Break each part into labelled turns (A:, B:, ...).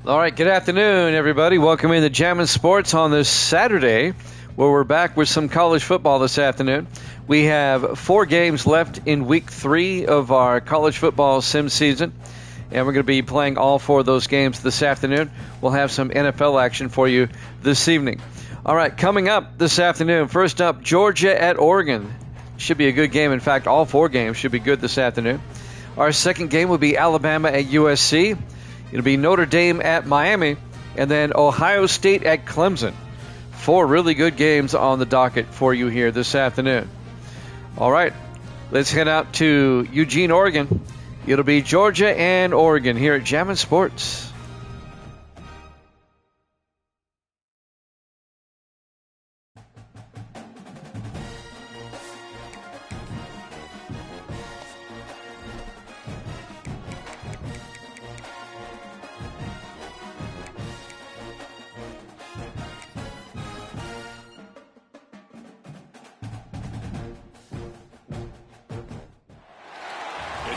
A: All right, good afternoon, everybody. Welcome into Jammin' Sports on this Saturday, where we're back with some college football this afternoon. We have 4 games left in Week 3 of our college football sim season, and we're going to be playing all 4 of those games this afternoon. We'll have some NFL action for you this evening. All right, coming up this afternoon, first up, Georgia at Oregon. Should be a good game. In fact, all 4 games should be good this afternoon. Our second game will be Alabama at USC. It'll be Notre Dame at Miami, and then Ohio State at Clemson. 4 really good games on the docket for you here this afternoon. All right, let's head out to Eugene, Oregon. It'll be Georgia and Oregon here at Jammin' Sports.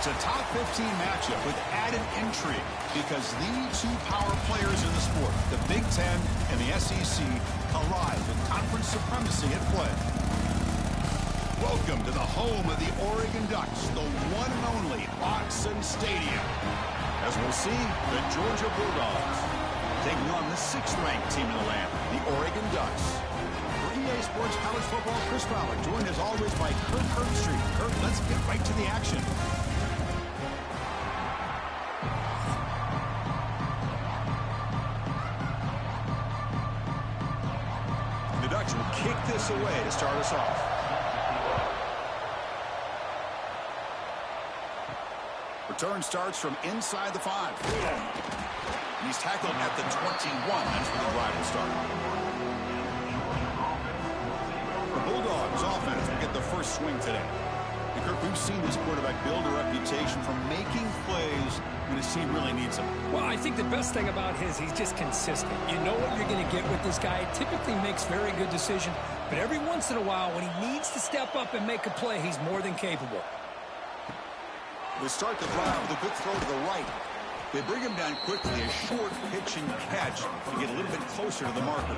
B: It's a top 15 matchup with added intrigue because the 2 power players in the sport, the Big Ten and the SEC, collide with conference supremacy at play. Welcome to the home of the Oregon Ducks, the one and only Autzen Stadium. As we'll see, the Georgia Bulldogs taking on the 6th-ranked team in the land, the Oregon Ducks. For EA Sports College Football, Chris Fowler, joined as always by Kurt Herbstreit. Kurt, let's get right to the action. Will kick this away to start us off. Return starts from inside the 5. He's tackled at the 21. That's where the drive will start. The Bulldogs offense will get the first swing today. And Kirk, we've seen this quarterback build a reputation for making plays when his team really needs him.
C: Well, I think the best thing about he's just consistent. You know what you're going to get with this guy. He typically makes very good decisions, but every once in a while, when he needs to step up and make a play, he's more than capable.
B: They start the drive with a quick throw to the right. They bring him down quickly, a short pitch and catch to get a little bit closer to the marker.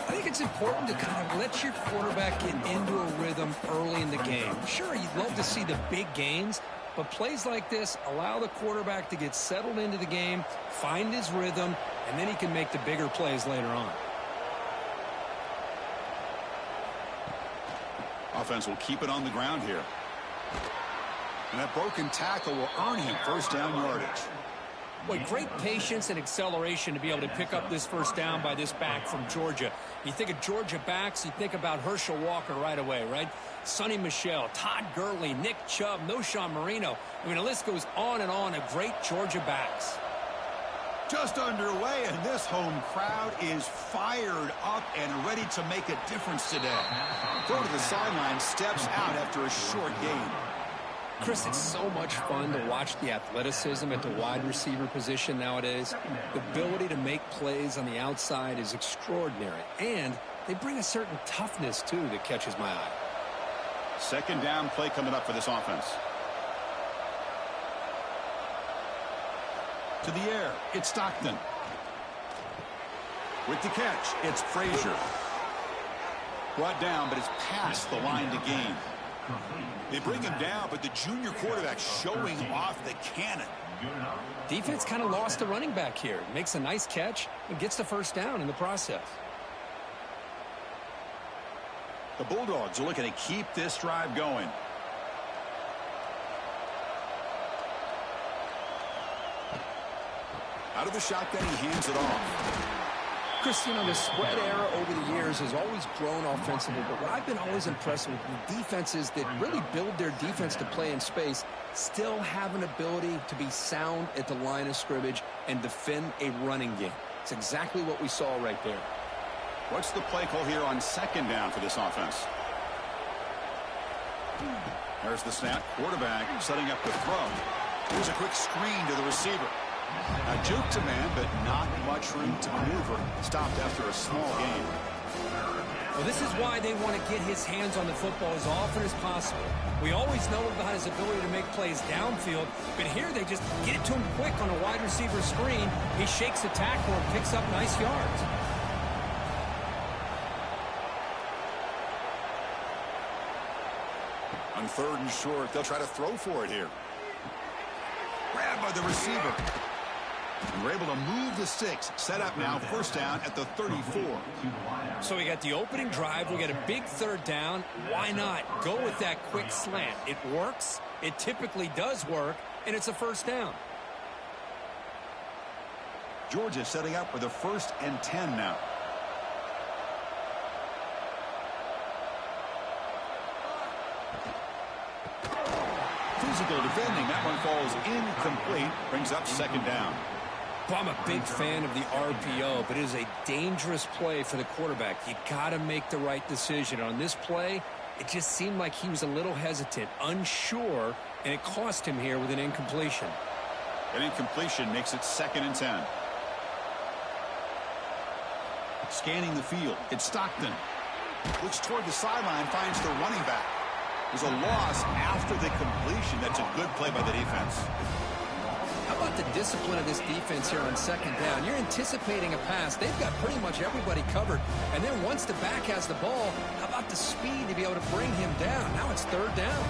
C: I think it's important to kind of let your quarterback get into a rhythm early in the game. Sure, you'd love to see the big gains, but plays like this allow the quarterback to get settled into the game, find his rhythm, and then he can make the bigger plays later on.
B: Offense will keep it on the ground here. And that broken tackle will earn him first down yardage.
C: Boy, great patience and acceleration to be able to pick up this first down by this back from Georgia. You think of Georgia backs, you think about Herschel Walker right away, right? Sonny Michel, Todd Gurley, Nick Chubb, Noshawn Marino. I mean, the list goes on and on of great Georgia backs.
B: Just underway, and this home crowd is fired up and ready to make a difference today. Throw to the sideline, steps out after a short gain.
C: Chris, it's so much fun to watch the athleticism at the wide receiver position nowadays. The ability to make plays on the outside is extraordinary, and they bring a certain toughness, too, that catches my eye.
B: Second down play coming up for this offense. To the air, it's Stockton. With the catch, it's Frazier. Brought down, but it's past the line to gain. They bring him down, but the junior quarterback showing off the cannon.
C: Defense kind of lost the running back here. Makes a nice catch and gets the first down in the process.
B: The Bulldogs are looking to keep this drive going. Out of the shotgun, he hands it off.
C: Chris, you know, the spread era over the years has always grown offensively, but what I've been always impressed with the defenses that really build their defense to play in space still have an ability to be sound at the line of scrimmage and defend a running game. It's exactly what we saw right there.
B: What's the play call here on second down for this offense? There's the snap. Quarterback setting up the throw. Here's a quick screen to the receiver. A juke to man, but not much room to maneuver. Stopped after a small gain.
C: Well, this is why they want to get his hands on the football as often as possible. We always know about his ability to make plays downfield, but here they just get it to him quick on a wide receiver screen. He shakes the tackle and picks up nice yards.
B: On 3rd and short, they'll try to throw for it here. Grabbed by the receiver. And we're able to move the sticks. Set up now, 1st down at the 34.
C: So we got the opening drive. We got a big 3rd down. Why not go with that quick slant? It works. It typically does work, and it's a 1st down.
B: Georgia setting up for the 1st and 10 now. Physical defending. That one falls incomplete. Brings up 2nd down.
C: Well, I'm a big fan of the RPO, but it is a dangerous play for the quarterback. You got to make the right decision. On this play, it just seemed like he was a little hesitant, unsure, and it cost him here with an incompletion.
B: An incompletion makes it 2nd and 10. Scanning the field. It's Stockton. Looks toward the sideline, finds the running back. There's a loss after the completion. That's a good play by the defense.
C: How about the discipline of this defense here on 2nd down? You're anticipating a pass. They've got pretty much everybody covered. And then once the back has the ball, how about the speed to be able to bring him down? Now it's 3rd down.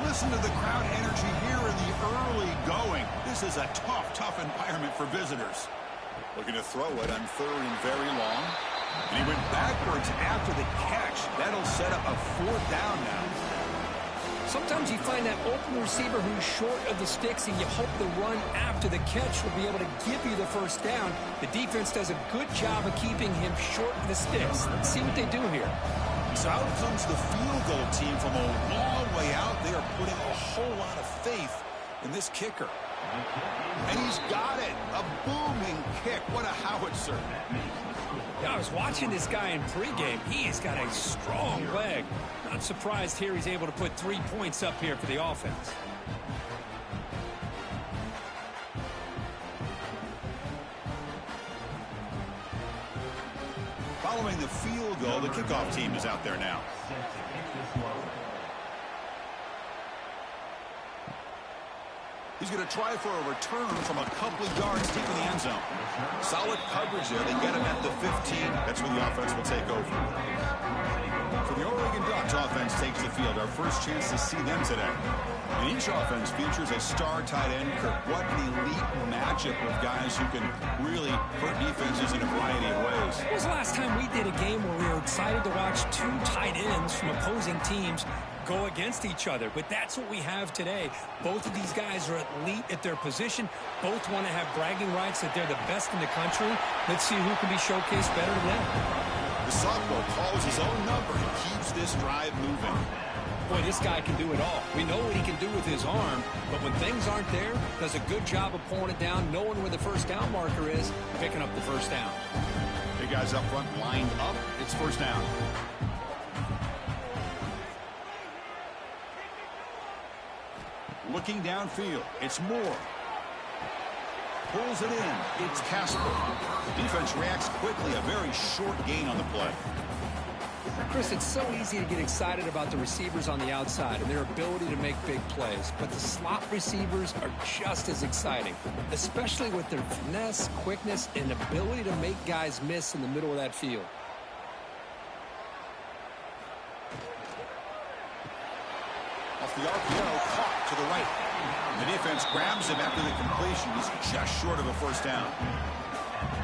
B: Listen to the crowd energy here in the early going. This is a tough environment for visitors. Looking to throw it on 3rd and very long. And he went backwards after the catch. That'll set up a 4th down now.
C: Sometimes you find that open receiver who's short of the sticks, and you hope the run after the catch will be able to give you the 1st down. The defense does a good job of keeping him short of the sticks. Let's see what they do here.
B: So out comes the field goal team from a long way out. They are putting a whole lot of faith in this kicker. And he's got it. A booming kick. What a howitzer.
C: Yeah, I was watching this guy in pregame. He's got a strong leg. Not surprised here he's able to put 3 points up here for the offense.
B: Following the field goal, the kickoff team is out there now. He's going to try for a return from a couple of yards deep in the end zone. Solid coverage there. They get him at the 15. That's where the offense will take over. So the Oregon Ducks offense takes the field. Our first chance to see them today. And each offense features a star tight end. Kirk, what an elite matchup of guys who can really hurt defenses in a variety of ways.
C: When was the last time we did a game where we were excited to watch 2 tight ends from opposing teams go against each other? But that's what we have today. Both of these guys are elite at their position. Both want to have bragging rights that they're the best in the country. Let's see who can be showcased better than them.
B: The sophomore calls his own number and keeps this drive moving.
C: Boy, this guy can do it all. We know what he can do with his arm, but when things aren't there, does a good job of pulling it down, knowing where the 1st down marker is, picking up the 1st down.
B: Big guys up front lined up. It's 1st down. Looking downfield, it's Moore. Pulls it in, it's Casper. Defense reacts quickly, a very short gain on the play.
C: Chris, it's so easy to get excited about the receivers on the outside and their ability to make big plays, but the slot receivers are just as exciting, especially with their finesse, quickness, and ability to make guys miss in the middle of that field.
B: Off the RPO, caught to the right. And the defense grabs him after the completion. He's just short of a 1st down.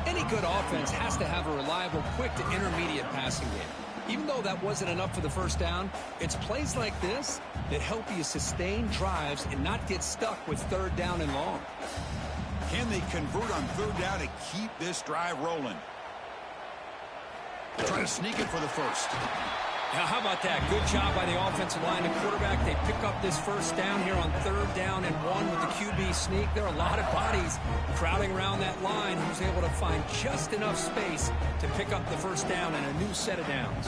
C: Any good offense has to have a reliable, quick to intermediate passing game. Even though that wasn't enough for the 1st down, it's plays like this that help you sustain drives and not get stuck with 3rd down and long.
B: Can they convert on 3rd down to keep this drive rolling? They're trying to sneak it for the 1st.
C: Now, how about that? Good job by the offensive line and quarterback. They pick up this 1st down here on 3rd down and 1 with the QB sneak. There are a lot of bodies crowding around that line. He was able to find just enough space to pick up the 1st down and a new set of downs.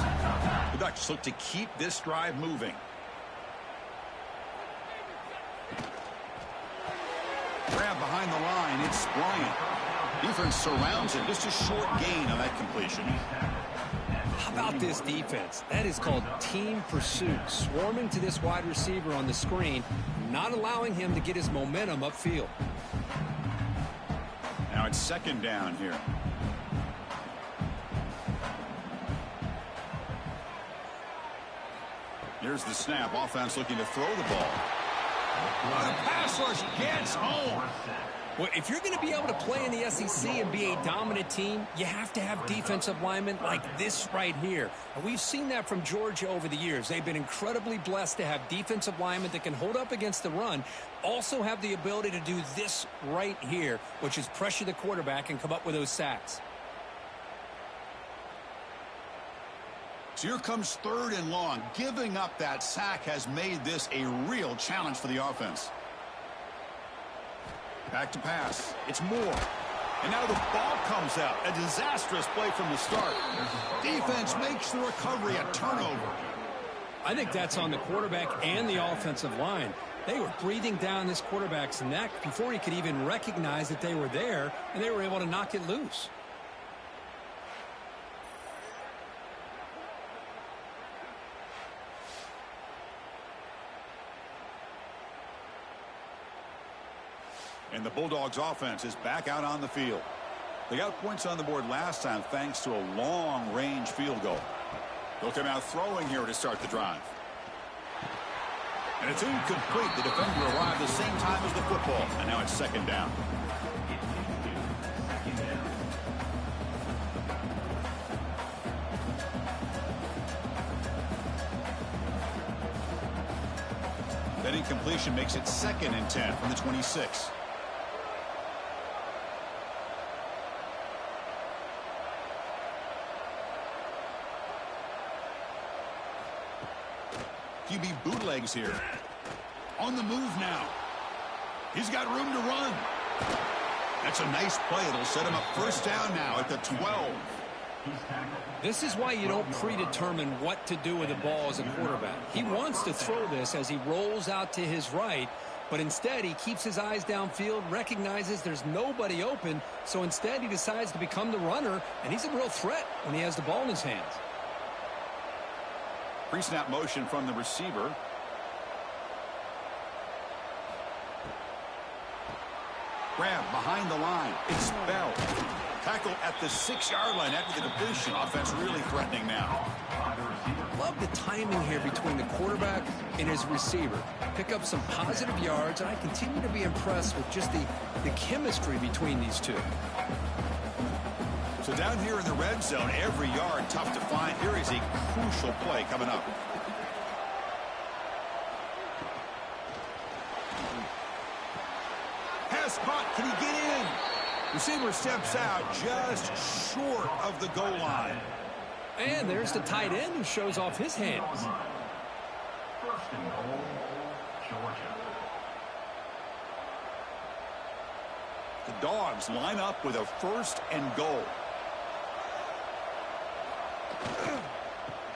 B: The Ducks look to keep this drive moving. Grab behind the line. It's Bryant. Defense surrounds it. Just a short gain on that completion.
C: How about this defense? That is called team pursuit. Swarming to this wide receiver on the screen, not allowing him to get his momentum upfield.
B: Now it's second down here. Here's the snap. Offense looking to throw the ball. The pass rush gets home.
C: Well, if you're going to be able to play in the SEC and be a dominant team, you have to have defensive linemen like this right here. And we've seen that from Georgia over the years. They've been incredibly blessed to have defensive linemen that can hold up against the run, also have the ability to do this right here, which is pressure the quarterback and come up with those sacks.
B: So here comes third and long. Giving up that sack has made this a real challenge for the offense. Back to pass. It's Moore. And now the ball comes out. A disastrous play from the start. Defense makes the recovery a turnover.
C: I think that's on the quarterback and the offensive line. They were breathing down this quarterback's neck before he could even recognize that they were there, and they were able to knock it loose.
B: And the Bulldogs offense is back out on the field. They got points on the board last time thanks to a long-range field goal. They'll come out throwing here to start the drive. And it's incomplete. The defender arrived the same time as the football. And now it's second down. That incompletion makes it 2nd and 10 from the 26. QB bootlegs here. On the move now. He's got room to run. That's a nice play. It'll set him up first down now at the 12.
C: This is why you don't predetermine what to do with the ball as a quarterback. He wants to throw this as he rolls out to his right, but instead he keeps his eyes downfield, recognizes there's nobody open, so instead he decides to become the runner, and he's a real threat when he has the ball in his hands.
B: Pre-snap motion from the receiver. Grab behind the line. It's Bell. Tackle at the 6-yard line after the completion. Offense really threatening now.
C: Love the timing here between the quarterback and his receiver. Pick up some positive yards, and I continue to be impressed with just the chemistry between these two.
B: So down here in the red zone, every yard tough to find. Here is a crucial play coming up. Pass caught. Can he get in? Receiver steps out just short of the goal line.
C: And there's the tight end who shows off his hands.
D: First and goal, Georgia.
B: The Dogs line up with a 1st and goal.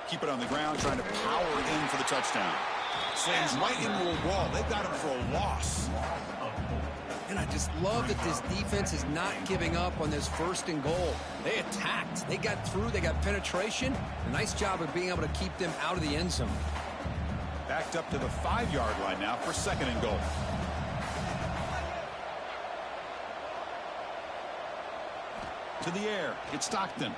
B: Keep it on the ground, trying to power in for the touchdown. Slams right into a wall. They've got him for a loss.
C: And I just love that this defense is not giving up on this 1st and goal. They attacked. They got through. They got penetration. A nice job of being able to keep them out of the end zone.
B: Backed up to the 5-yard line now for 2nd and goal. To the air. It's Stockton.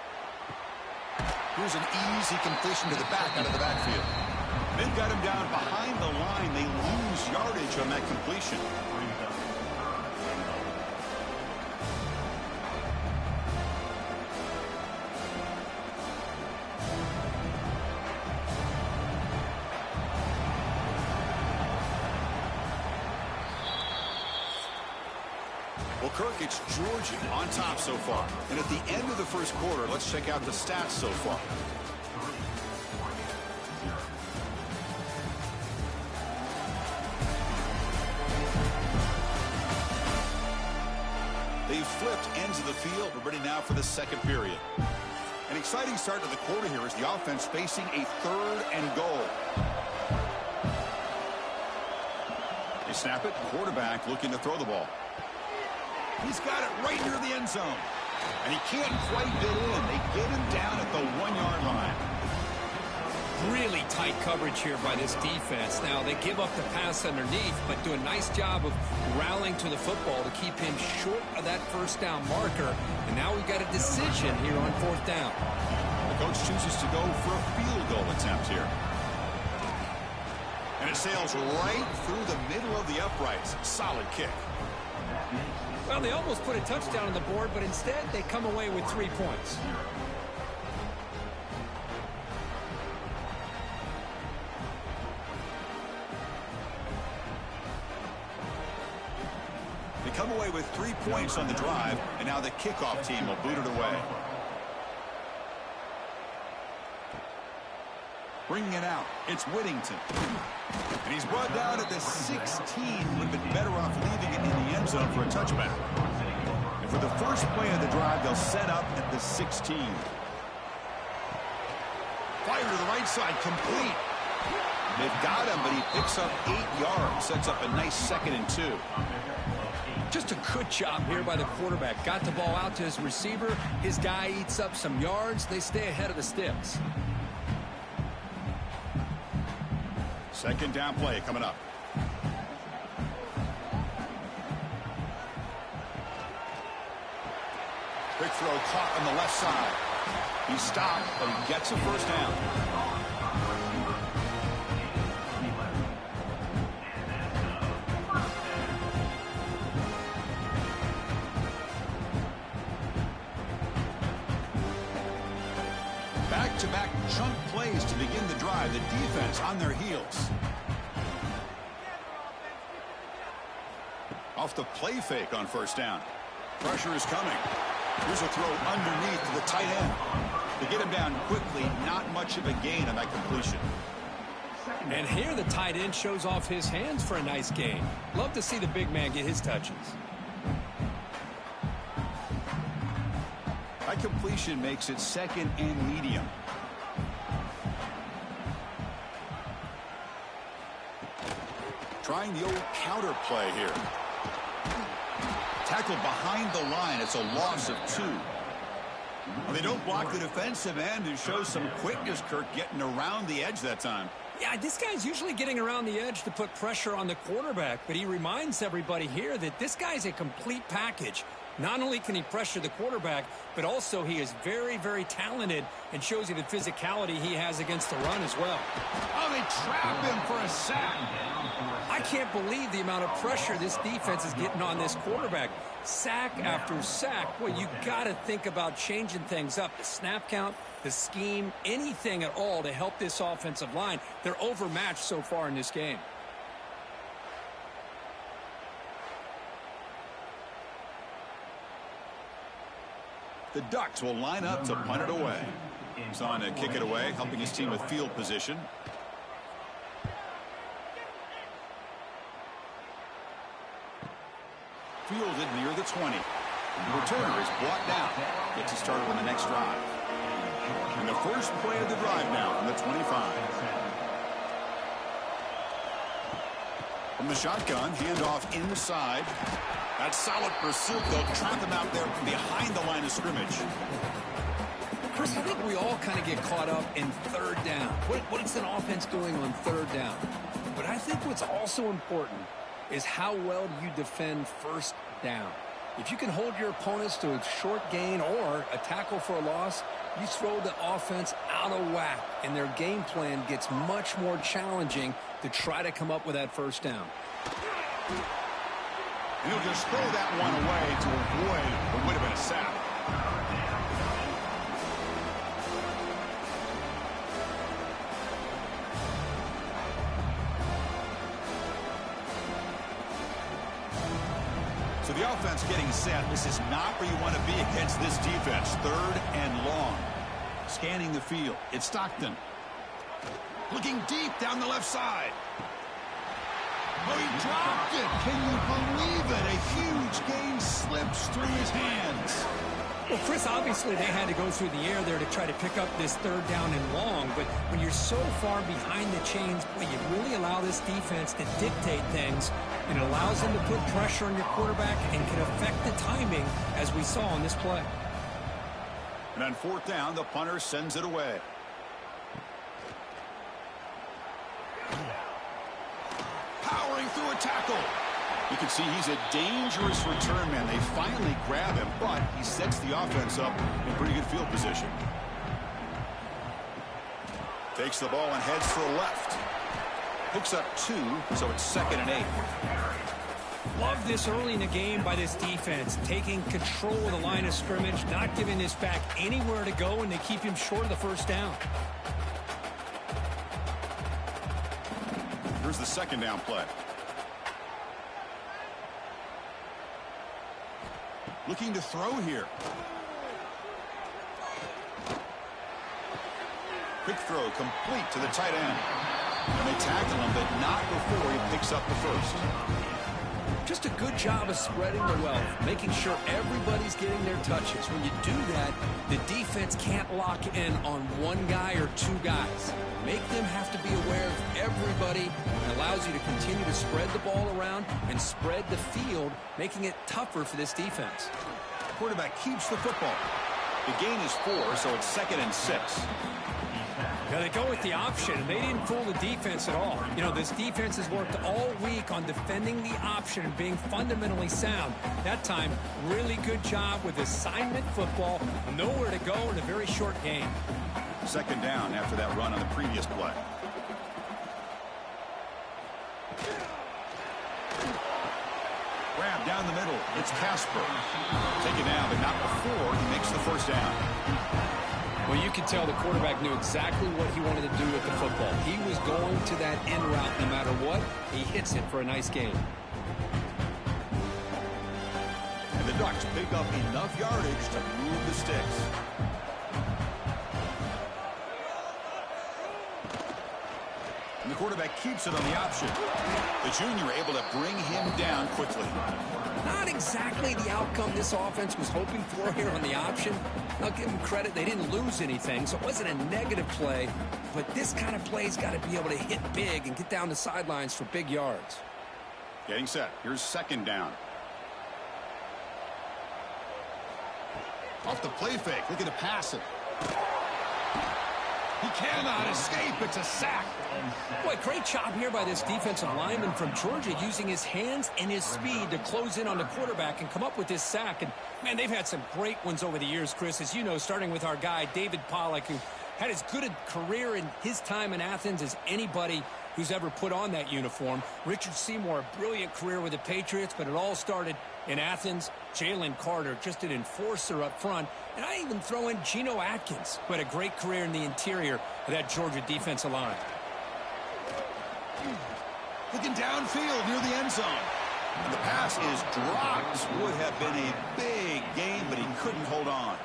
B: Here's an easy completion to the back out of the backfield. They've got him down behind the line. They lose yardage on that completion. Well, Kirk, it's Georgia on top so far. And at the end of the first quarter, let's check out the stats so far. They've flipped ends of the field. We're ready now for the 2nd period. An exciting start to the quarter here as the offense facing a 3rd and goal. They snap it. Quarterback looking to throw the ball. He's got it right near the end zone. And he can't quite get in. They get him down at the 1-yard line.
C: Really tight coverage here by this defense. Now, they give up the pass underneath, but do a nice job of rallying to the football to keep him short of that first down marker. And now we've got a decision here on 4th down.
B: The coach chooses to go for a field goal attempt here. And it sails right through the middle of the uprights. Solid kick.
C: Well, they almost put a touchdown on the board, but instead they come away with 3 points.
B: They come away with 3 points on the drive, and now the kickoff team will boot it away. Bringing it out, it's Whittington. And he's brought down at the 16. Would have been better off leaving it in the end zone for a touchback. And for the first play of the drive, they'll set up at the 16. Fire to the right side, complete. They've got him, but he picks up 8 yards. Sets up a nice 2nd and 2.
C: Just a good job here by the quarterback. Got the ball out to his receiver. His guy eats up some yards. They stay ahead of the sticks.
B: 2nd down play coming up. Quick throw caught on the left side. He stopped, but he gets a first down. Back-to-back chunk plays to begin the drive. The defense on their heels. Off the play fake on first down. Pressure is coming. Here's a throw underneath to the tight end. They get him down quickly. Not much of a gain on that completion.
C: And here the tight end shows off his hands for a nice gain. Love to see the big man get his touches.
B: That completion makes it 2nd and medium. Trying the old counter play here. Tackled behind the line. It's a loss of 2. Well, they don't block the defensive end and show some quickness, Kirk, getting around the edge that time.
C: Yeah, this guy's usually getting around the edge to put pressure on the quarterback, but he reminds everybody here that this guy's a complete package. Not only can he pressure the quarterback, but also he is very, very talented and shows you the physicality he has against the run as well.
B: Oh, they trap him for a sack.
C: I can't believe the amount of pressure this defense is getting on this quarterback. Sack after sack. Well, you got to think about changing things up. The snap count, the scheme, anything at all to help this offensive line. They're overmatched so far in this game.
B: The Ducks will line up to punt it away. He's on to kick it away, helping his team with field position. Fielded near the 20. The returner is brought down. Gets it started on the next drive. And the first play of the drive now from the 25. From the shotgun, handoff inside. That solid pursuit. They'll trap him out there from behind the line of scrimmage.
C: Chris, I think we all kind of get caught up in 3rd down. What is an offense doing on 3rd down? But I think what's also important is how well do you defend 1st down. If you can hold your opponents to a short gain or a tackle for a loss, you throw the offense out of whack, and their game plan gets much more challenging to try to come up with that 1st down.
B: And he'll just throw that one away to avoid what would have been a sack. So the offense getting set. This is not where you want to be against this defense. 3rd and long. Scanning the field. It's Stockton. Looking deep down the left side. Oh, he dropped it. Can you believe it? A huge gain slips through his hands.
C: Well, Chris, obviously they had to go through the air there to try to pick up this 3rd down and long, but when you're so far behind the chains, boy, you really allow this defense to dictate things, and it allows them to put pressure on your quarterback and can affect the timing, as we saw on this play.
B: And on fourth down, the punter sends it away. Powering through a tackle. You can see he's a dangerous return man. They finally grab him, but he sets the offense up in pretty good field position. Takes the ball and heads to the left. Picks up 2, so it's 2nd and 8.
C: Love this early in the game by this defense, taking control of the line of scrimmage, not giving this back anywhere to go, and they keep him short of the first down.
B: Here's the 2nd down play. Looking to throw here. Quick throw complete to the tight end. And they tackle him, but not before he picks up the first.
C: Just a good job of spreading the wealth, making sure everybody's getting their touches. When you do that, the defense can't lock in on one guy or 2 guys. Make them have to be aware of everybody. It allows you to continue to spread the ball around and spread the field, making it tougher for this defense.
B: Quarterback keeps the football. The gain is 4, so it's 2nd and 6.
C: Yeah, they go with the option, and they didn't fool the defense at all. You know, this defense has worked all week on defending the option and being fundamentally sound. That time, really good job with assignment football. Nowhere to go in a very short game.
B: 2nd down after that run on the previous play. Grab down the middle. It's Casper. Taken down, but not before he makes the first down.
C: Well, you can tell the quarterback knew exactly what he wanted to do with the football. He was going to that end route no matter what. He hits it for a nice gain.
B: And the Ducks pick up enough yardage to move the sticks. And the quarterback keeps it on the option. The junior able to bring him down quickly.
C: Not exactly the outcome this offense was hoping for here on the option. I'll give them credit. They didn't lose anything, so it wasn't a negative play. But this kind of play's got to be able to hit big and get down the sidelines for big yards.
B: Getting set. Here's 2nd down. Off the play fake. Looking to pass it. He cannot escape. It's a sack.
C: Boy, great job here by this defensive lineman from Georgia using his hands and his speed to close in on the quarterback and come up with this sack. And, man, they've had some great ones over the years, Chris, as you know, starting with our guy, David Pollack, who had as good a career in his time in Athens as anybody who's ever put on that uniform. Richard Seymour, a brilliant career with the Patriots, but it all started in Athens. Jalen Carter, just an enforcer up front. And I even throw in Geno Atkins, who had a great career in the interior of that Georgia defensive line.
B: Looking downfield near the end zone. And the pass is dropped. Would have been a big gain, but he couldn't hold on.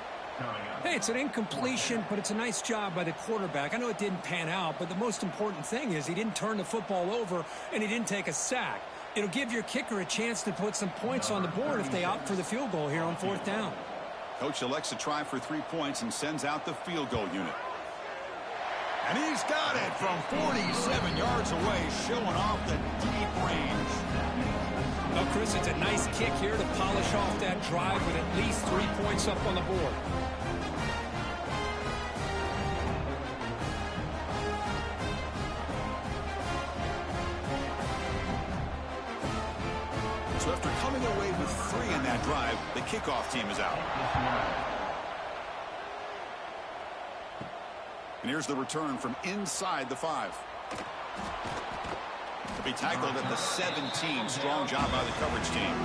C: Hey, it's an incompletion, but it's a nice job by the quarterback. I know it didn't pan out, but the most important thing is he didn't turn the football over and he didn't take a sack. It'll give your kicker a chance to put some points on the board if they opt for the field goal here on 4th down.
B: Coach elects to try for 3 points and sends out the field goal unit. And he's got it from 47 yards away, showing off the deep range.
C: Well, Chris, it's a nice kick here to polish off that drive with at least 3 points up on the board.
B: So after coming away with 3 in that drive, the kickoff team is out. And here's the return from inside the 5. To be tackled at the 17. Strong job by the coverage team.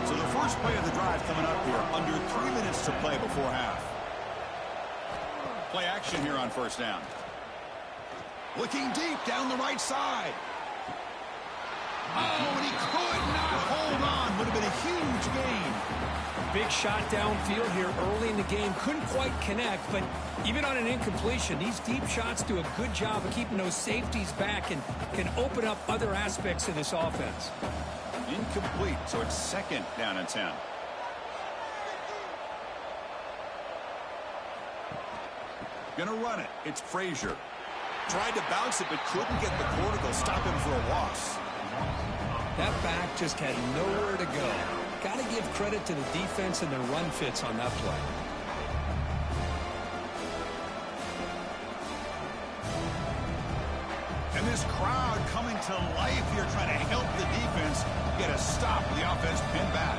B: So the first play of the drive coming up here. Under 3 minutes to play before half. Play action here on 1st down. Looking deep down the right side. Oh, and he could not hold on. Would have been a huge gain.
C: Big shot downfield here early in the game. Couldn't quite connect, but even on an incompletion, these deep shots do a good job of keeping those safeties back and can open up other aspects of this offense.
B: Incomplete, so it's 2nd down and 10. Gonna run it. It's Frazier. Tried to bounce it, but couldn't get the cortical. Stop him for a loss.
C: That back just had nowhere to go. Got to give credit to the defense and their run fits on that play.
B: to life here trying to help the defense get a stop with the offense pinned back.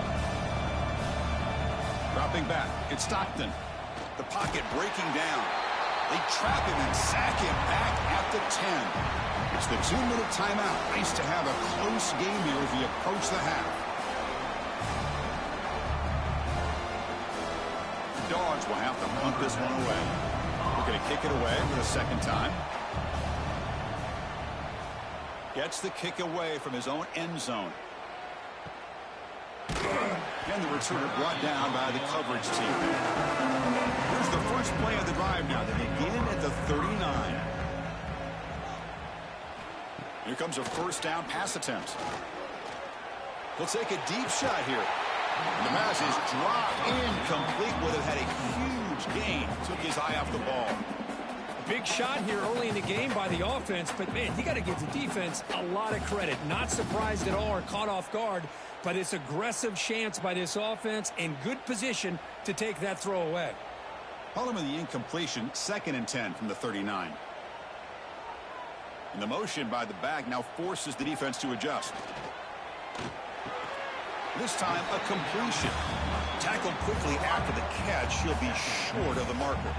B: Dropping back, it's Stockton. The pocket breaking down. They trap him and sack him back at the 10. It's the 2-minute timeout. Nice to have a close game here as we approach the half. The Dogs will have to punt this one away. We're going to kick it away for the second time. Gets the kick away from his own end zone. And the returner brought down by the coverage team. Here's the first play of the drive now. They begin at the 39. Here comes a first down pass attempt. He'll take a deep shot here. And the pass is dropped incomplete. Would have had a huge gain. Took his eye off the ball.
C: Big shot here early in the game by the offense, but man, you got to give the defense a lot of credit. Not surprised at all or caught off guard, but it's aggressive chance by this offense and good position to take that throw away.
B: Problem with the incompletion, 2nd and 10 from the 39. And the motion by the back now forces the defense to adjust. This time, a completion. Tackled quickly after the catch, he'll be short of the marker.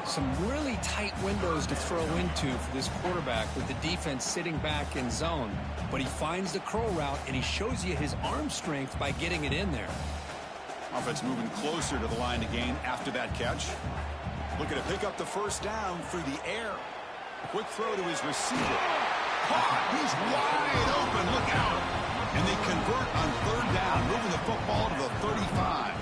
C: Some really tight windows to throw into for this quarterback with the defense sitting back in zone. But he finds the curl route, and he shows you his arm strength by getting it in there.
B: Offense moving closer to the line to gain after that catch. Looking to pick up the first down through the air. Quick throw to his receiver. Caught! He's wide open. Look out! And they convert on 3rd down, moving the football to the 35.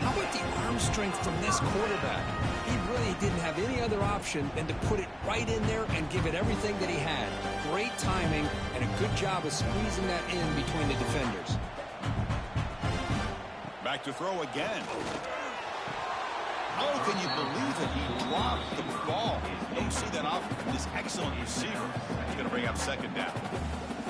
C: How about the arm strength from this quarterback? He really didn't have any other option than to put it right in there and give it everything that he had. Great timing and a good job of squeezing that in between the defenders.
B: Back to throw again. Oh, can you believe it? He dropped the ball. Don't see that off this excellent receiver. He's going to bring up 2nd down.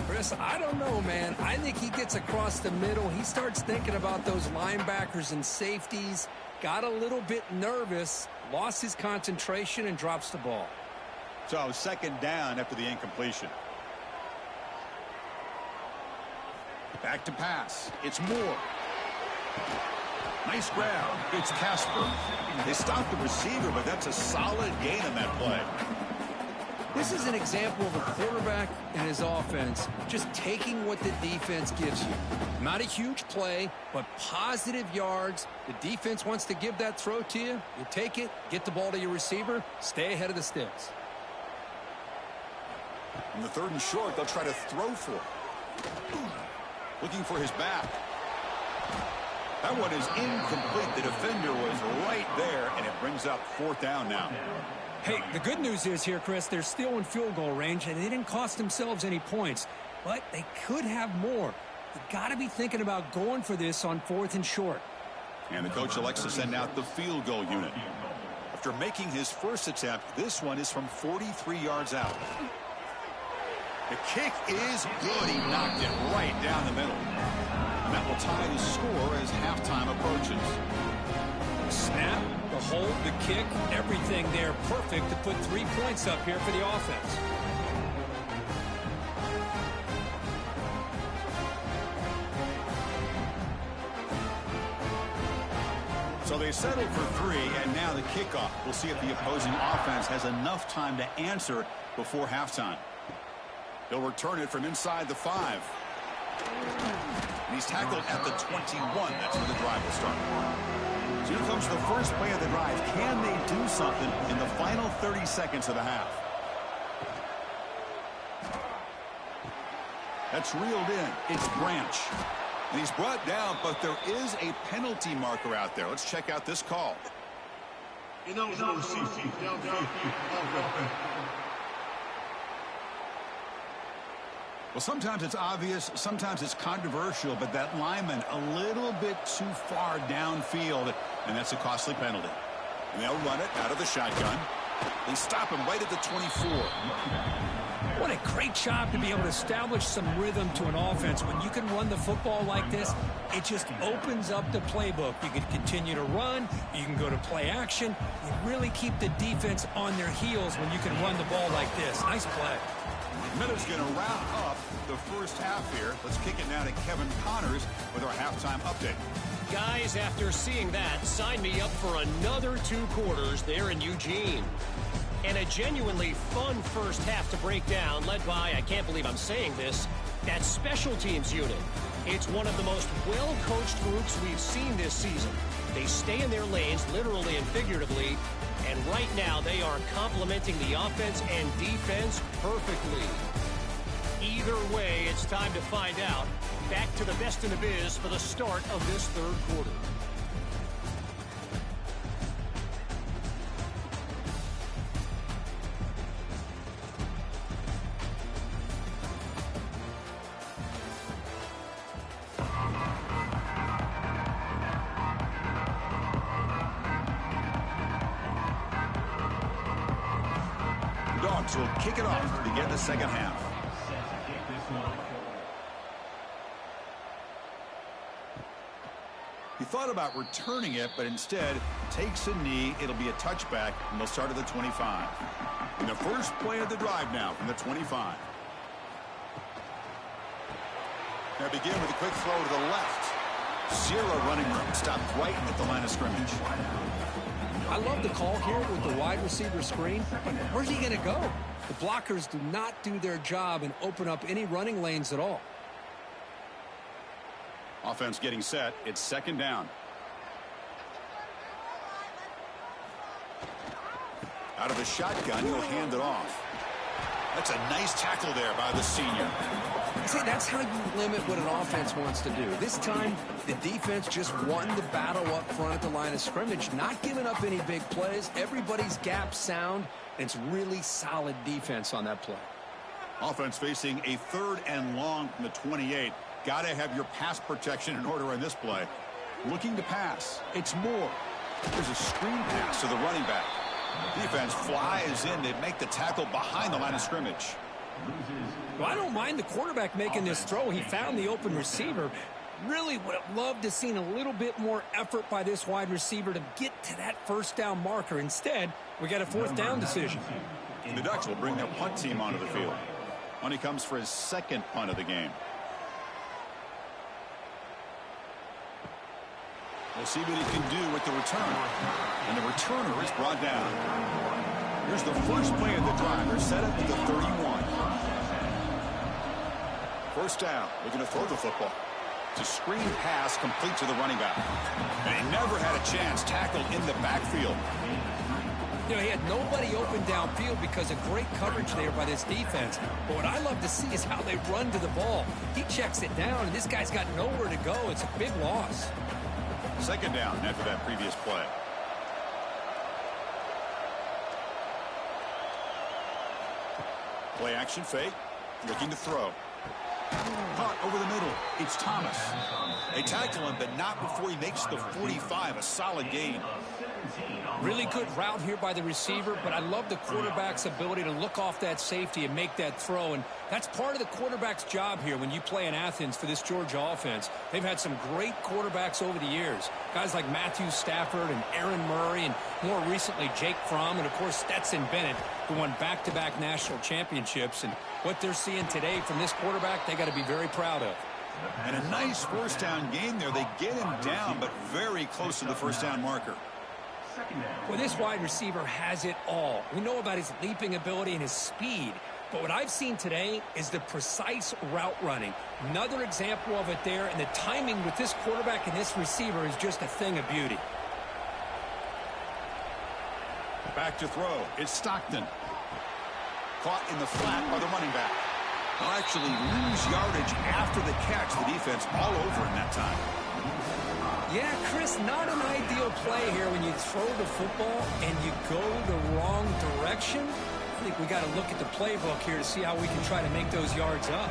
C: Chris, I don't know, man. I think he gets across the middle. He starts thinking about those linebackers and safeties. Got a little bit nervous, lost his concentration, and drops the ball.
B: So 2nd down after the incompletion. Back to pass. It's Moore. Nice grab. It's Casper. They stopped the receiver, but that's a solid gain on that play.
C: This is an example of a quarterback and his offense just taking what the defense gives you. Not a huge play, but positive yards. The defense wants to give that throw to you. You take it, get the ball to your receiver, stay ahead of the sticks.
B: In the 3rd and short, they'll try to throw for it. Looking for his back. That one is incomplete. The defender was right there, and it brings up 4th down now.
C: Hey, the good news is here, Chris, they're still in field goal range, and they didn't cost themselves any points. But they could have more. You got to be thinking about going for this on 4th and short.
B: And the coach elects to send out the field goal unit. After making his first attempt, this one is from 43 yards out. The kick is good. He knocked it right down the middle. And that will tie the score as halftime approaches.
C: Snap, the hold, the kick, everything there perfect to put 3 points up here for the offense.
B: So they settled for 3, and now the kickoff. We'll see if the opposing offense has enough time to answer before halftime. He'll return it from inside the 5. And he's tackled at the 21. That's where the drive will start. So here comes the first play of the drive. Can they do something in the final 30 seconds of the half? That's reeled in. It's Branch. And he's brought down, but there is a penalty marker out there. Let's check out this call. Well, sometimes it's obvious, sometimes it's controversial, but that lineman a little bit too far downfield, and that's a costly penalty. And they'll run it out of the shotgun. They stop him right at the 24.
C: What a great job to be able to establish some rhythm to an offense. When you can run the football like this, it just opens up the playbook. You can continue to run. You can go to play action. You really keep the defense on their heels when you can run the ball like this. Nice play.
B: Miller's going to wrap up the first half here. Let's kick it now to Kevin Connors with our halftime update.
E: Guys, after seeing that, sign me up for another 2 quarters there in Eugene. And a genuinely fun first half to break down, led by, I can't believe I'm saying this, that special teams unit. It's one of the most well-coached groups we've seen this season. They stay in their lanes, literally and figuratively, and right now they are complementing the offense and defense perfectly. Either way, it's time to find out. Back to the best in the biz for the start of this third quarter.
B: The Dogs will kick it off to begin the second half. He thought about returning it, but instead takes a knee. It'll be a touchback, and they'll start at the 25. And the first play of the drive now from the 25. Now begin with a quick throw to the left. 0 running room. Stopped right at the line of scrimmage.
C: I love the call here with the wide receiver screen. Where's he going to go? The blockers do not do their job and open up any running lanes at all.
B: Offense getting set. It's second down. Out of the shotgun, he'll hand it off. That's a nice tackle there by the senior.
C: See, that's how you limit what an offense wants to do. This time, the defense just won the battle up front at the line of scrimmage, not giving up any big plays. Everybody's gap sound, and it's really solid defense on that play.
B: Offense facing a 3rd and long from the 28. Got to have your pass protection in order on this play. Looking to pass. It's Moore. There's a screen pass to the running back. Defense flies in. They make the tackle behind the line of scrimmage.
C: Well, I don't mind the quarterback making this throw. He found the open receiver. Really would have loved to have seen a little bit more effort by this wide receiver to get to that first down marker. Instead, we got a 4th down decision.
B: The Ducks will bring their punt team onto the field. When he comes for his 2nd punt of the game. We'll see what he can do with the return. And the returner is brought down. Here's the first play of the drive. They're set up to the 31. First down. Looking to throw the football. It's a screen pass complete to the running back. And he never had a chance. Tackled in the backfield.
C: You know, he had nobody open downfield because of great coverage there by this defense. But what I love to see is how they run to the ball. He checks it down, and this guy's got nowhere to go. It's a big loss.
B: Second down after that previous play. Play action fake. Looking to throw. Caught over the middle. It's Thomas. They tackle him, but not before he makes the 45. A solid gain.
C: Really good route here by the receiver, but I love the quarterback's ability to look off that safety and make that throw. And that's part of the quarterback's job here when you play in Athens for this Georgia offense. They've had some great quarterbacks over the years. Guys like Matthew Stafford and Aaron Murray and more recently Jake Fromm and, of course, Stetson Bennett, who won back-to-back national championships. And what they're seeing today from this quarterback, they got to be very proud of.
B: And a nice first down game there. They get him down, but very close to the first down marker.
C: Well, this wide receiver has it all. We know about his leaping ability and his speed. But what I've seen today is the precise route running. Another example of it there, and the timing with this quarterback and this receiver is just a thing of beauty.
B: Back to throw. It's Stockton. Caught in the flat by the running back. They'll actually lose yardage after the catch. The defense all over in that time.
C: Yeah, Chris, not an ideal play here when you throw the football and you go the wrong direction. I think we got to look at the playbook here to see how we can try to make those yards up.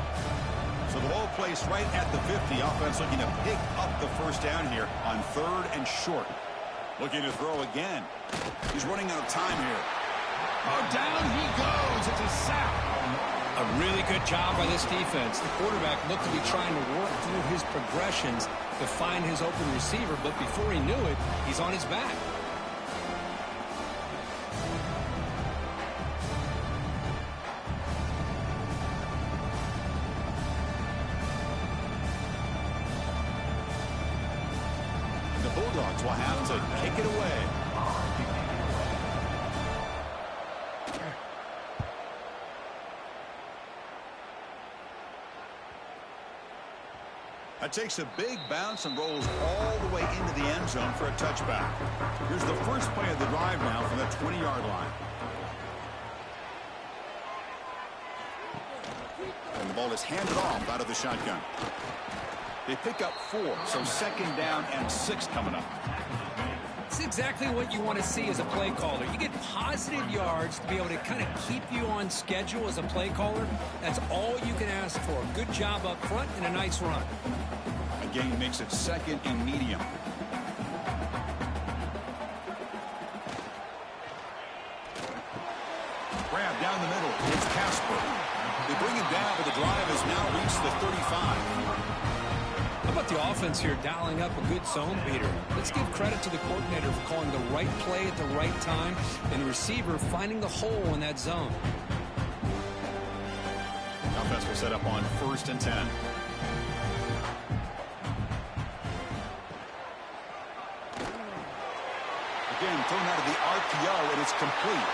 B: So the ball placed right at the 50. Offense looking to pick up the first down here on 3rd and short. Looking to throw again. He's running out of time here. Oh, down he goes. It's a sack.
C: A really good job by this defense. The quarterback looked to be trying to work through his progressions to find his open receiver, but before he knew it, he's on his back.
B: The Bulldogs will have to kick it away. It takes a big bounce and rolls all the way into the end zone for a touchback. Here's the first play of the drive now from the 20-yard line. And the ball is handed off out of the shotgun. They pick up 4, so 2nd down and 6 coming up.
C: It's exactly what you want to see as a play caller. You get positive yards to be able to kind of keep you on schedule as a play caller. That's all you can ask for. Good job up front and a nice run.
B: A gain makes it 2nd and medium. Grab down the middle. It's Casper. They bring him down, but the drive has now reached the 35.
C: How about the offense here dialing up a good zone beater? Let's give credit to the coordinator for calling the right play at the right time and the receiver finding the hole in that zone.
B: Offense will set up on 1st and 10. Again, thrown out of the RPO, and it's complete.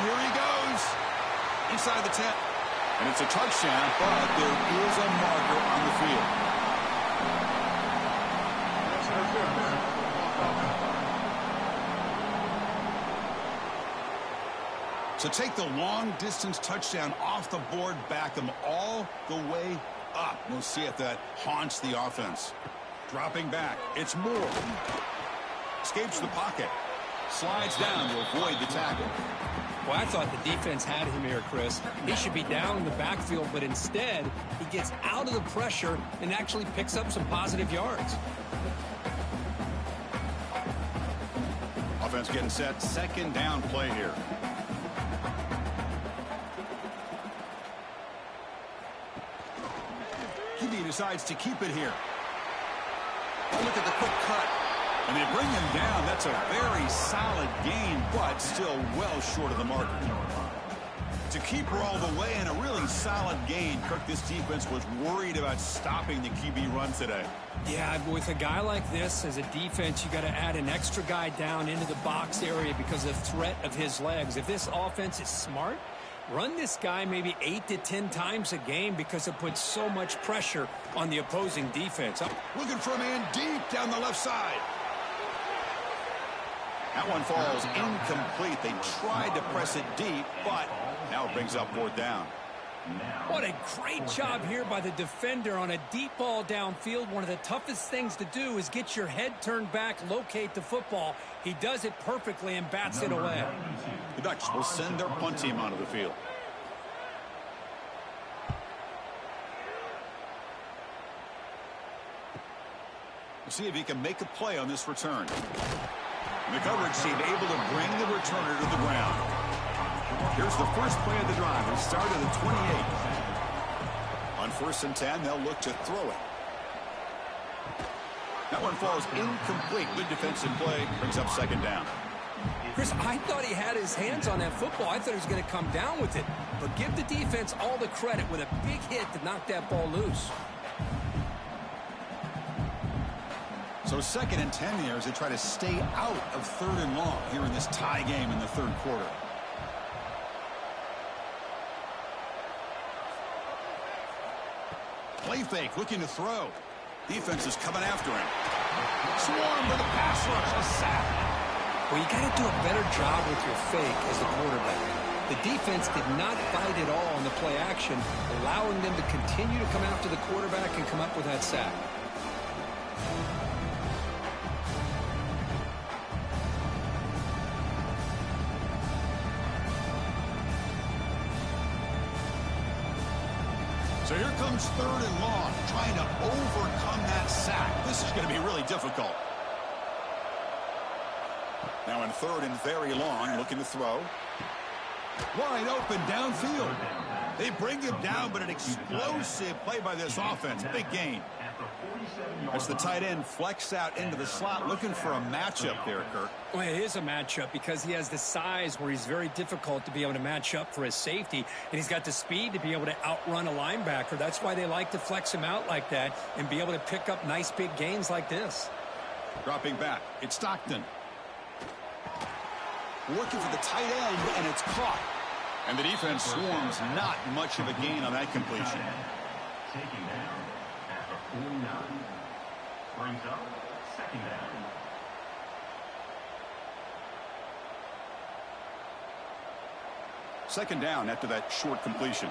B: Here he goes. Inside the 10. And it's a touchdown, but there is a marker on the field. So take the long-distance touchdown off the board, back them all the way up. We'll see if that haunts the offense. Dropping back. It's Moore. Escapes the pocket. Slides down to avoid the tackle.
C: Well, I thought the defense had him here, Chris. He should be down in the backfield, but instead, he gets out of the pressure and actually picks up some positive yards.
B: Offense getting set. 2nd down play here. QB decides to keep it here. Oh, look at the quick cut. And they bring him down. That's a very solid gain, but still well short of the marker. To keep her all the way and a really solid gain. Kirk, this defense was worried about stopping the QB run today.
C: Yeah, with a guy like this as a defense, you got to add an extra guy down into the box area because of the threat of his legs. If this offense is smart, run this guy maybe 8 to 10 times a game because it puts so much pressure on the opposing defense.
B: Looking for a man deep down the left side. That one falls incomplete. They tried to press it deep, but now it brings up 4th down.
C: What a great job here by the defender on a deep ball downfield. One of the toughest things to do is get your head turned back, locate the football. He does it perfectly and bats it away.
B: The Ducks will send their punt team onto the field. We'll see if he can make a play on this return. And the coverage team able to bring the returner to the ground. Here's the first play of the drive. They start at the 28. On 1st and 10, they'll look to throw it. That one falls incomplete. Good defensive play. Brings up 2nd down.
C: Chris, I thought he had his hands on that football. I thought he was going to come down with it. But give the defense all the credit with a big hit to knock that ball loose.
B: So 2nd and 10 here as they try to stay out of 3rd and long here in this tie game in the 3rd quarter. Play fake, looking to throw. Defense is coming after him. Swarm with a pass rush, a sack.
C: Well, you got to do a better job with your fake as the quarterback. The defense did not bite at all on the play action, allowing them to continue to come after the quarterback and come up with that sack.
B: So here comes 3rd and long, trying to overcome that sack. This is going to be really difficult. Now in 3rd and very long, looking to throw. Wide open downfield. They bring him down, but an explosive play by this offense. Big gain. As the tight end flex out into the slot, looking for a matchup there, Kirk.
C: Well, it is a matchup because he has the size where he's very difficult to be able to match up for his safety, and he's got the speed to be able to outrun a linebacker. That's why they like to flex him out like that and be able to pick up nice big gains like this.
B: Dropping back, it's Stockton. Working for the tight end, and it's caught. And the defense swarms not much of a gain on that completion.
D: Taking down at the 49. Brings up second down.
B: Second down after that short completion.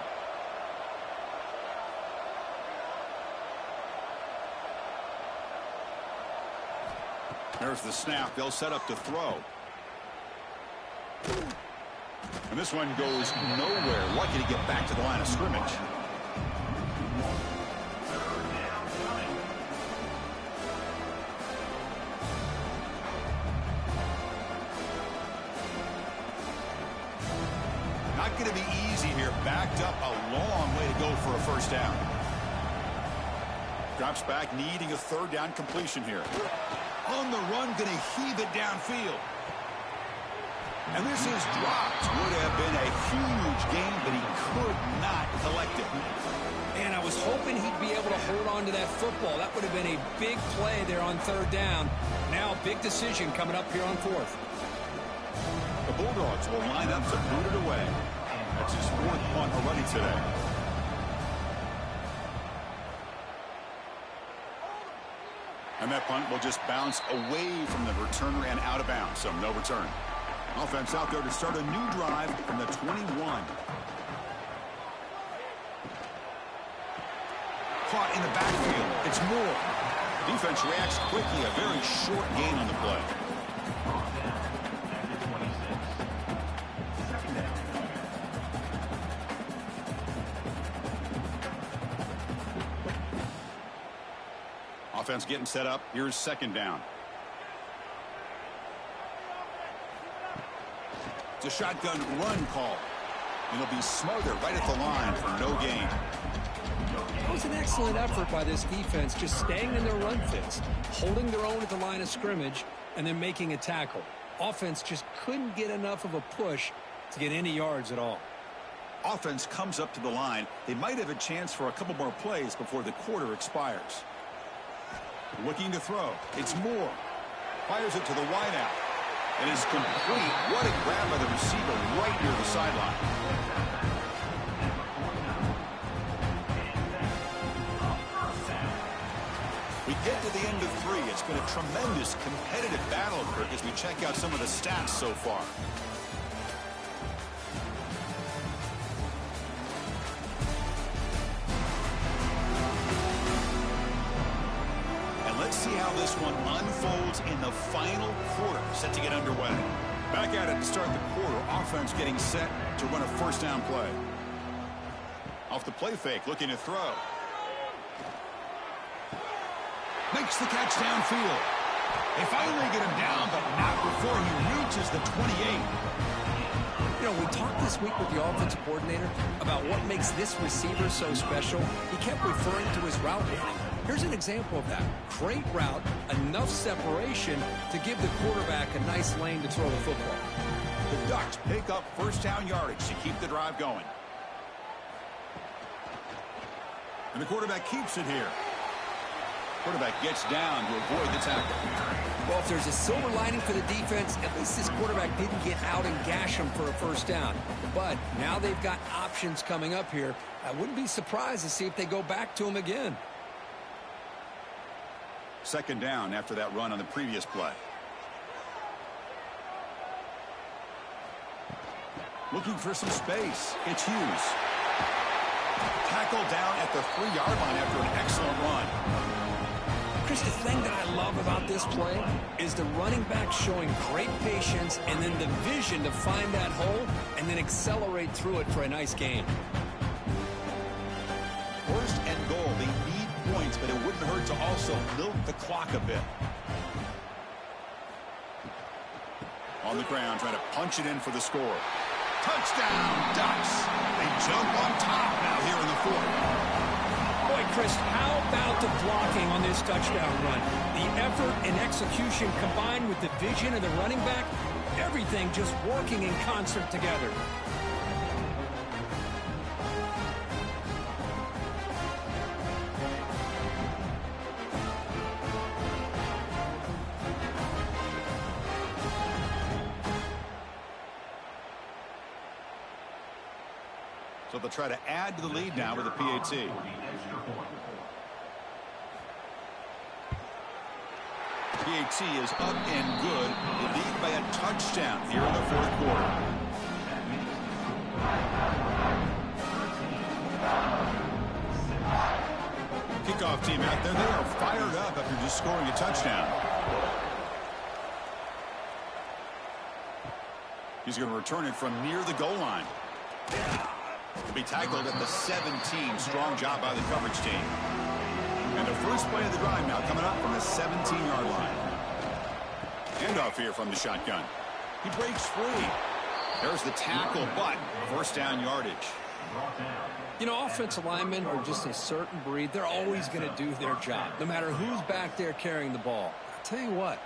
B: There's the snap. They'll set up to throw. And this one goes nowhere. Lucky to get back to the line of scrimmage. Not going to be easy here. Backed up a long way to go for a first down. Drops back, needing a third down completion here. On the run, going to heave it downfield. And this is dropped. Would have been a huge gain, but he could not collect it.
C: And I was hoping he'd be able to hold on to that football. That would have been a big play there on third down. Now a big decision coming up here on fourth.
B: The Bulldogs will line up to boot it away. That's his fourth punt already today. And that punt will just bounce away from the returner and out of bounds, so no return. Offense out there to start a new drive from the 21. Caught in the backfield. It's Moore. Defense reacts quickly. A very short gain on the play. Offense getting set up. Here's second down. It's a shotgun run call. It'll be smothered right at the line for no gain.
C: It was an excellent effort by this defense, just staying in their run fits, holding their own at the line of scrimmage, and then making a tackle. Offense just couldn't get enough of a push to get any yards at all.
B: Offense comes up to the line. They might have a chance for a couple more plays before the quarter expires. Looking to throw. It's Moore. Fires it to the wideout. It is complete. What a grab by the receiver right near the sideline. We get to the end of three. It's been a tremendous competitive battle, Kirk, as we check out some of the stats so far. Let's see how this one unfolds in the final quarter, set to get underway. Back at it to start the quarter. Offense getting set to run a first down play. Off the play fake, looking to throw. Makes the catch downfield. They finally get him down, but not before he reaches the 28.
C: You know, we talked this week with the offensive coordinator about what makes this receiver so special. He kept referring to his route running. Here's an example of that. Great route, enough separation to give the quarterback a nice lane to throw the football.
B: The Ducks pick up first down yardage to keep the drive going. And the quarterback keeps it here. Quarterback gets down to avoid the tackle.
C: Well, if there's a silver lining for the defense, at least this quarterback didn't get out and gash him for a first down. But now they've got options coming up here. I wouldn't be surprised to see if they go back to him again.
B: Second down after that run on the previous play. Looking for some space. It's Hughes. Tackled down at the 3-yard line after an excellent run.
C: Chris, the thing that I love about this play is the running back showing great patience and then the vision to find that hole and then accelerate through it for a nice gain.
B: First and goal. They need points, but it wouldn't hurt to also milk the clock a bit. On the ground, trying to punch it in for the score. Touchdown, Ducks. They jump on top now here in the fourth.
C: Boy, Chris, how about the blocking on this touchdown run? The effort and execution combined with the vision of the running back, everything just working in concert together.
B: So they'll try to add to the lead now with a PAT. PAT is up and good. They lead by a touchdown here in the fourth quarter. Kickoff team out there. They are fired up after just scoring a touchdown. He's going to return it from near the goal line. To be tackled at the 17. Strong job by the coverage team. And the first play of the drive now coming up from the 17-yard line. Handoff here from the shotgun. He breaks free. There's the tackle, but first down yardage.
C: You know, offensive linemen are just a certain breed. They're always going to do their job, no matter who's back there carrying the ball. I'll tell you what,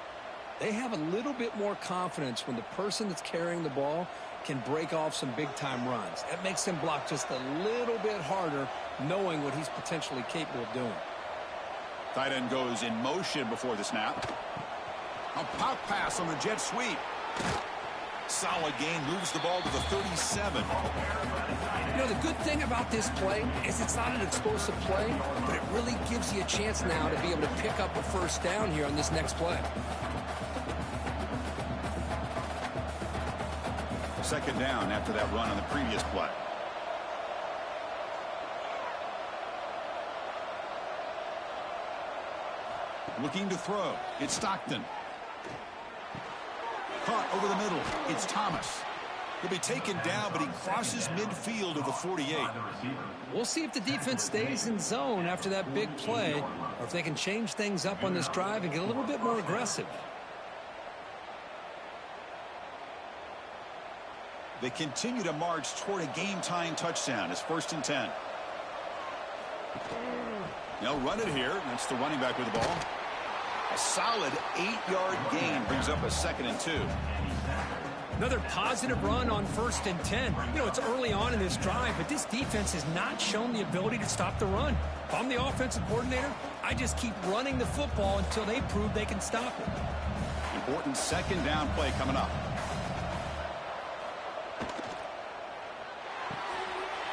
C: they have a little bit more confidence when the person that's carrying the ball can break off some big-time runs. That makes him block just a little bit harder, knowing what he's potentially capable of doing.
B: Tight end goes in motion before the snap. A pop pass on the jet sweep. Solid gain, moves the ball to the 37.
C: You know, the good thing about this play is it's not an explosive play, but it really gives you a chance now to be able to pick up a first down here on this next play.
B: Second down after that run on the previous play. Looking to throw. It's Stockton. Caught over the middle. It's Thomas. He'll be taken down, but he crosses midfield of the 48.
C: We'll see if the defense stays in zone after that big play, or if they can change things up on this drive and get a little bit more aggressive.
B: They continue to march toward a game-tying touchdown. It's 1st and 10. They'll run it here. That's the running back with the ball. A solid 8-yard gain brings up a 2nd and 2.
C: Another positive run on 1st and 10. You know, it's early on in this drive, but this defense has not shown the ability to stop the run. If I'm the offensive coordinator, I just keep running the football until they prove they can stop it.
B: Important second down play coming up.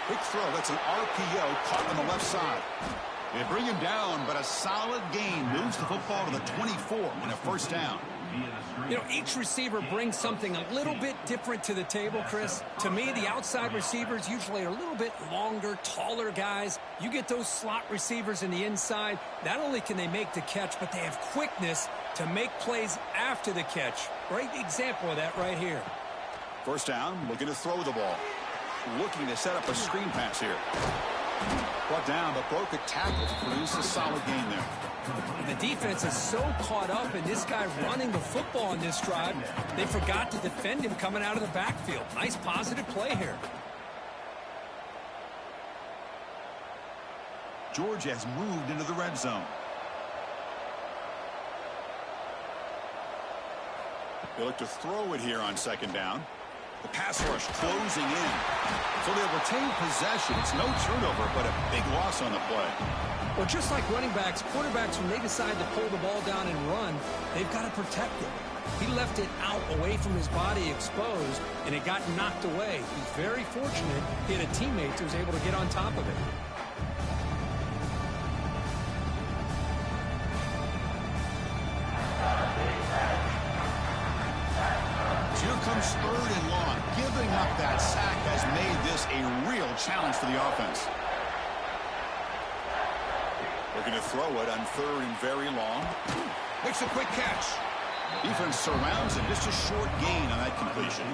B: Quick throw. That's an RPO caught on the left side. They bring him down, but a solid gain moves the football to the 24 and a first down.
C: You know, each receiver brings something a little bit different to the table, Chris. To me, the outside receivers usually are a little bit longer, taller guys. You get those slot receivers in the inside, not only can they make the catch, but they have quickness to make plays after the catch. Great example of that right here.
B: First down, looking to throw the ball. Looking to set up a screen pass here. Brought down, but broke a tackle to produce a solid gain there.
C: The defense is so caught up in this guy running the football on this drive, they forgot to defend him coming out of the backfield. Nice positive play here.
B: Georgia has moved into the red zone. They look to throw it here on second down. The pass rush closing in. So they'll retain possession. It's no turnover, but a big loss on the play.
C: Well, just like running backs, quarterbacks, when they decide to pull the ball down and run, they've got to protect it. He left it out away from his body exposed, and it got knocked away. He's very fortunate he had a teammate who was able to get on top of it.
B: Here comes 3rd and long. Giving up that sack has made this a real challenge for the offense. Looking to throw it on 3rd and very long. Makes a quick catch. Defense surrounds him. Just a short gain on that completion.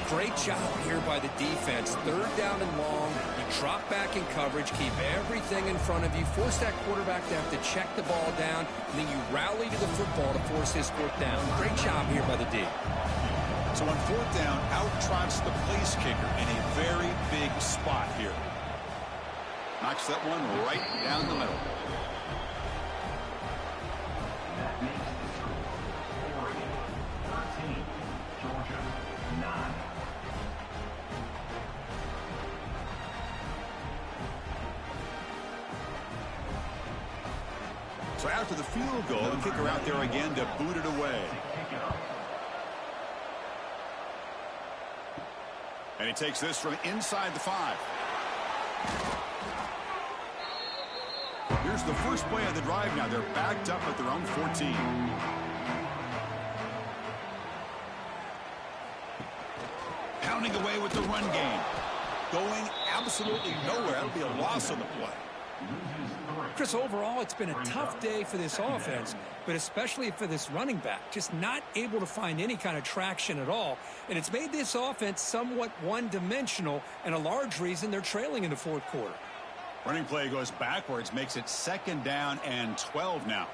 C: Great job here by the defense. 3rd down and long. You drop back in coverage, keep everything in front of you, force that quarterback to have to check the ball down, and then you rally to the football to force his 4th down. Great job here by the D.
B: So on fourth down, out trots the place kicker in a very big spot here. Knocks that one right down the middle.
D: That makes the score Oregon 13, Georgia 9.
B: So after the field goal, the kicker out there again to boot it away. And he takes this from inside the 5. Here's the first play of the drive now. They're backed up at their own 14. Pounding away with the run game. Going absolutely nowhere. That'll be a loss on the play.
C: Chris, overall, it's been a tough day for this offense, but especially for this running back. Just not able to find any kind of traction at all. And it's made this offense somewhat one-dimensional, and a large reason they're trailing in the fourth quarter.
B: Running play goes backwards, makes it second down and 12 now.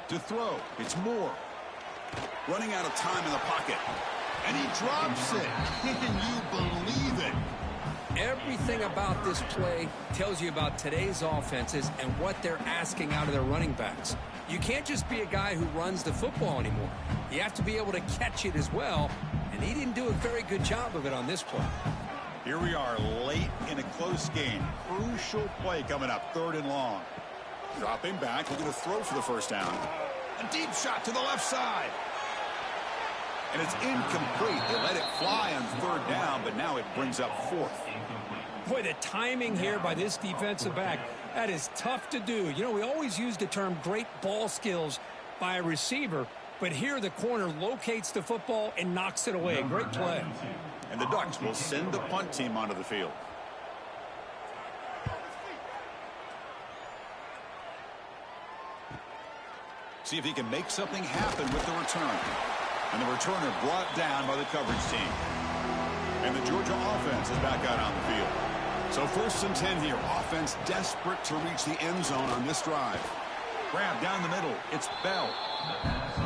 B: To throw, it's Moore. Running out of time in the pocket. And he drops it. Can you believe it?
C: Everything about this play tells you about today's offenses and what they're asking out of their running backs. You can't just be a guy who runs the football anymore. You have to be able to catch it as well, and he didn't do a very good job of it on this play.
B: Here we are late in a close game. Crucial play coming up, 3rd and long. Dropping back, looking to throw for the first down. A deep shot to the left side. And it's incomplete. They let it fly on 3rd down, but now it brings up 4th.
C: Boy, the timing here by this defensive back, that is tough to do. You know, we always use the term great ball skills by a receiver, but here the corner locates the football and knocks it away. Great play.
B: And the Ducks will send the punt team onto the field. See if he can make something happen with the return. And the returner brought down by the coverage team. And the Georgia offense is back out on the field. So 1st and 10 here. Offense desperate to reach the end zone on this drive. Grab down the middle. It's Bell.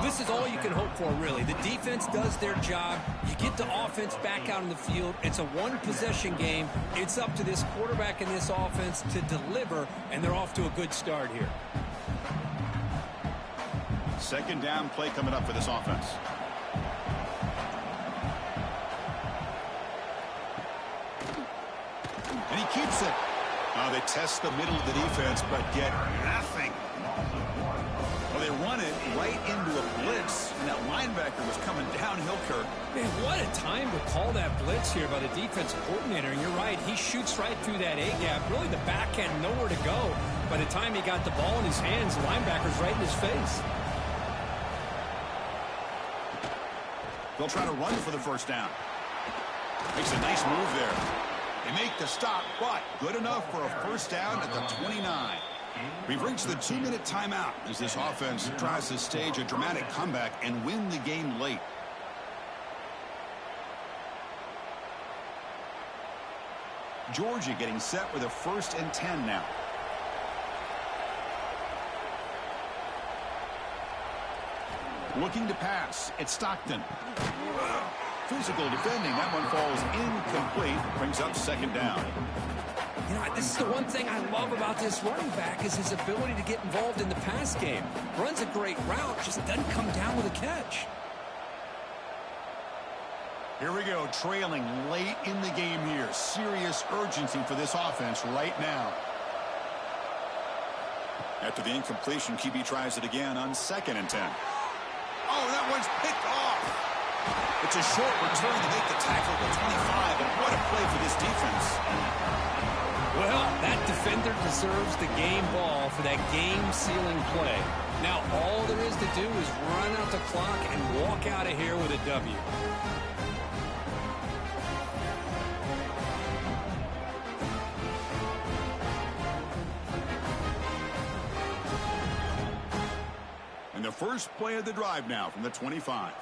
C: This is all you can hope for, really. The defense does their job. You get the offense back out on the field. It's a one-possession game. It's up to this quarterback and this offense to deliver, and they're off to a good start here.
B: Second down play coming up for this offense. And he keeps it. They test the middle of the defense, but get nothing. Well, they run it right into a blitz, and that linebacker was coming downhill, Kirk.
C: Man, what a time to call that blitz here by the defensive coordinator. And you're right, he shoots right through that A-gap. Really, the back had nowhere to go. By the time he got the ball in his hands, the linebacker's right in his face.
B: They'll try to run for the first down. Makes a nice move there. They make the stop, but good enough for a first down at the 29. We've reached the 2-minute timeout as this offense tries to stage a dramatic comeback and win the game late. Georgia getting set with a 1st and 10 now. Looking to pass. It's Stockton. Physical defending. That one falls incomplete. Brings up 2nd down.
C: You know, this is the one thing I love about this running back is his ability to get involved in the pass game. Runs a great route, just doesn't come down with a catch.
B: Here we go, trailing late in the game here. Serious urgency for this offense right now. After the incompletion, QB tries it again on 2nd and 10. Oh, that one's picked off. It's a short return to make the tackle at the 25, and what a play for this defense.
C: Well, that defender deserves the game ball for that game-sealing play. Now, all there is to do is run out the clock and walk out of here with a W.
B: And the first play of the drive now from the 25.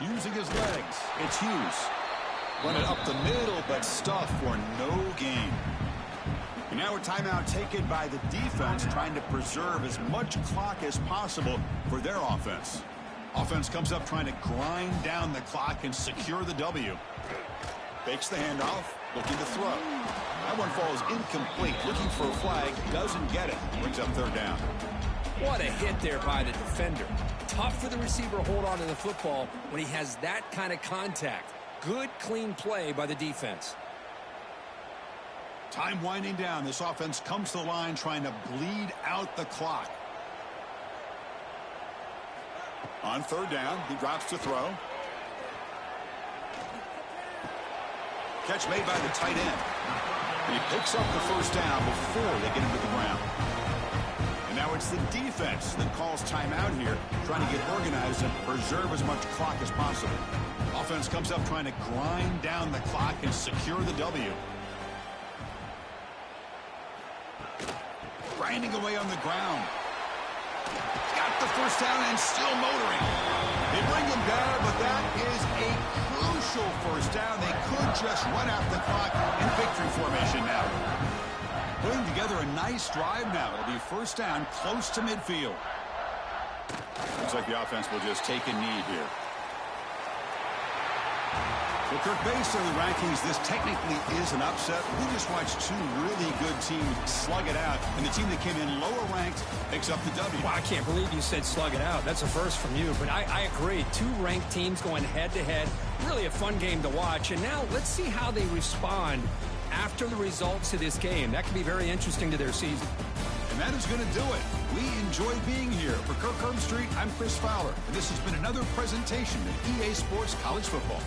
B: Using his legs, it's Hughes. Run it up the middle, but stuffed for no gain. Now a timeout taken by the defense, trying to preserve as much clock as possible for their offense. Offense comes up trying to grind down the clock and secure the W. Fakes the handoff, looking to throw. That one falls incomplete, looking for a flag, doesn't get it. Brings up third down.
C: What a hit there by the defender. Tough for the receiver to hold on to the football when he has that kind of contact. Good, clean play by the defense.
B: Time winding down. This offense comes to the line trying to bleed out the clock. On third down, he drops to throw. Catch made by the tight end. And he picks up the first down before they get him to the ground. And now it's the defense that calls timeout here, trying to get organized and preserve as much clock as possible. Offense comes up trying to grind down the clock and secure the W. Grinding away on the ground. Got the first down and still motoring. They bring him down, but that is a crucial first down. They could just run out the clock in victory formation now. Putting together a nice drive now. It'll be first down close to midfield. Looks like the offense will just take a knee here. Well, Kirk, based on the rankings, this technically is an upset. We just watched two really good teams slug it out, and the team that came in lower ranked picks up the W.
C: Well, I can't believe you said slug it out. That's a first from you, but I agree. Two ranked teams going head-to-head. Really a fun game to watch, and now let's see how they respond after the results of this game. That could be very interesting to their season.
B: And that is going to do it. We enjoyed being here. For Kirk Herbstreit, I'm Chris Fowler, and this has been another presentation of EA Sports College Football.